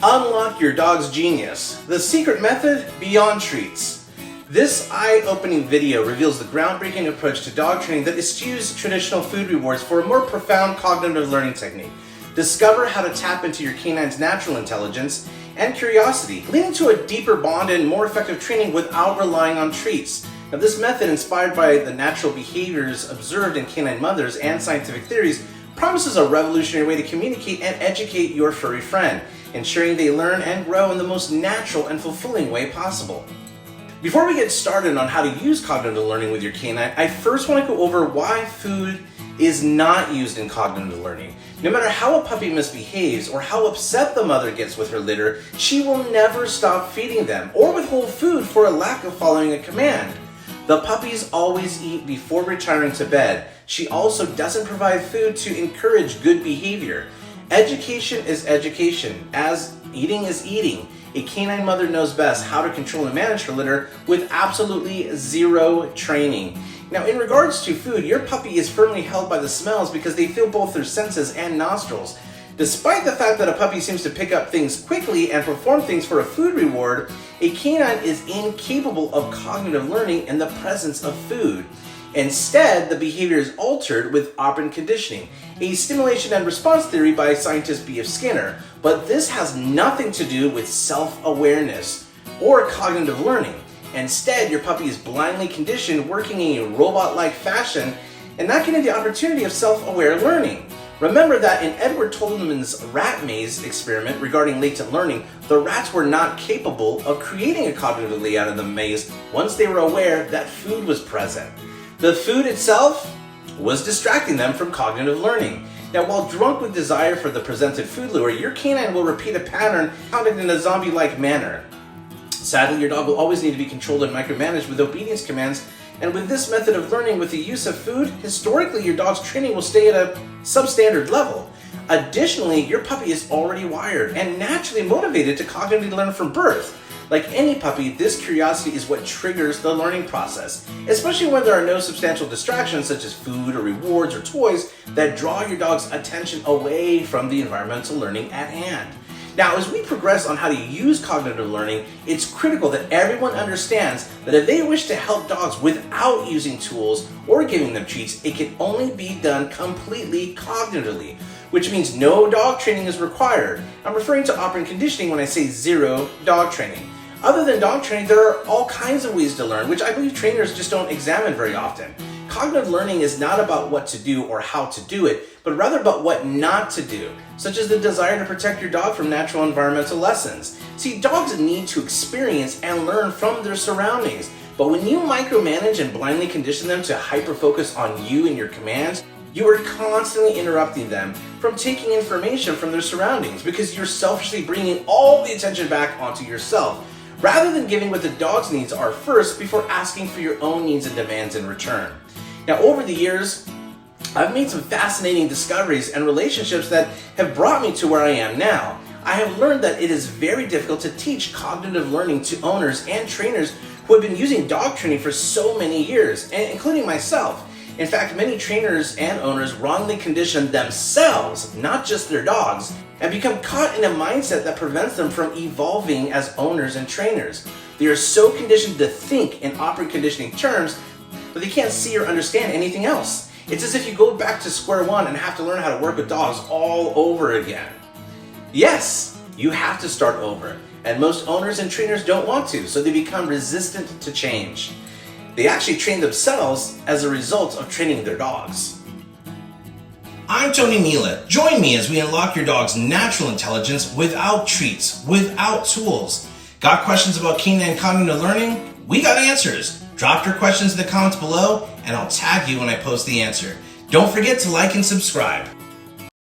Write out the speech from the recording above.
Unlock your dog's genius. The secret method beyond treats. This eye-opening video reveals the groundbreaking approach to dog training that eschews traditional food rewards for a more profound cognitive learning technique. Discover how to tap into your canine's natural intelligence and curiosity, leading to a deeper bond and more effective training without relying on treats. Now, this method, inspired by the natural behaviors observed in canine mothers and scientific theories, promises a revolutionary way to communicate and educate your furry friend, ensuring they learn and grow in the most natural and fulfilling way possible. Before we get started on how to use cognitive learning with your canine, I first want to go over why food is not used in cognitive learning. No matter how a puppy misbehaves or how upset the mother gets with her litter, she will never stop feeding them or withhold food for a lack of following a command. The puppies always eat before retiring to bed. She also doesn't provide food to encourage good behavior. Education is education, as eating is eating. A canine mother knows best how to control and manage her litter with absolutely zero training. Now, in regards to food, your puppy is firmly held by the smells because they feel both their senses and nostrils. Despite the fact that a puppy seems to pick up things quickly and perform things for a food reward, a canine is incapable of cognitive learning in the presence of food. Instead, the behavior is altered with operant conditioning, a stimulation and response theory by scientist B.F. Skinner. But this has nothing to do with self-awareness or cognitive learning. Instead, your puppy is blindly conditioned, working in a robot-like fashion and not getting the opportunity of self-aware learning. Remember that in Edward Tolman's rat maze experiment regarding latent learning, the rats were not capable of creating a cognitive layout of the maze once they were aware that food was present. The food itself was distracting them from cognitive learning. Now, while drunk with desire for the presented food lure, your canine will repeat a pattern conducted in a zombie-like manner. Sadly, your dog will always need to be controlled and micromanaged with obedience commands, and with this method of learning with the use of food, historically your dog's training will stay at a substandard level. Additionally, your puppy is already wired and naturally motivated to cognitively learn from birth. Like any puppy, this curiosity is what triggers the learning process, especially when there are no substantial distractions such as food or rewards or toys that draw your dog's attention away from the environmental learning at hand. Now, as we progress on how to use cognitive learning, it's critical that everyone understands that if they wish to help dogs without using tools or giving them treats, it can only be done completely cognitively, which means no dog training is required. I'm referring to operant conditioning when I say zero dog training. Other than dog training, there are all kinds of ways to learn, which I believe trainers just don't examine very often. Cognitive learning is not about what to do or how to do it, but rather about what not to do, such as the desire to protect your dog from natural environmental lessons. See, dogs need to experience and learn from their surroundings, but when you micromanage and blindly condition them to hyper-focus on you and your commands, you are constantly interrupting them from taking information from their surroundings because you're selfishly bringing all the attention back onto yourself, rather than giving what the dog's needs are first before asking for your own needs and demands in return. Now, over the years, I've made some fascinating discoveries and relationships that have brought me to where I am now. I have learned that it is very difficult to teach cognitive learning to owners and trainers who have been using dog training for so many years, including myself. In fact, many trainers and owners wrongly condition themselves, not just their dogs, and become caught in a mindset that prevents them from evolving as owners and trainers. They are so conditioned to think in operant conditioning terms, but they can't see or understand anything else. It's as if you go back to square one and have to learn how to work with dogs all over again. Yes, you have to start over, and most owners and trainers don't want to, so they become resistant to change. They actually train themselves as a result of training their dogs. I'm Tony Nila. Join me as we unlock your dog's natural intelligence without treats, without tools. Got questions about canine cognitive learning? We got answers. Drop your questions in the comments below and I'll tag you when I post the answer. Don't forget to like and subscribe.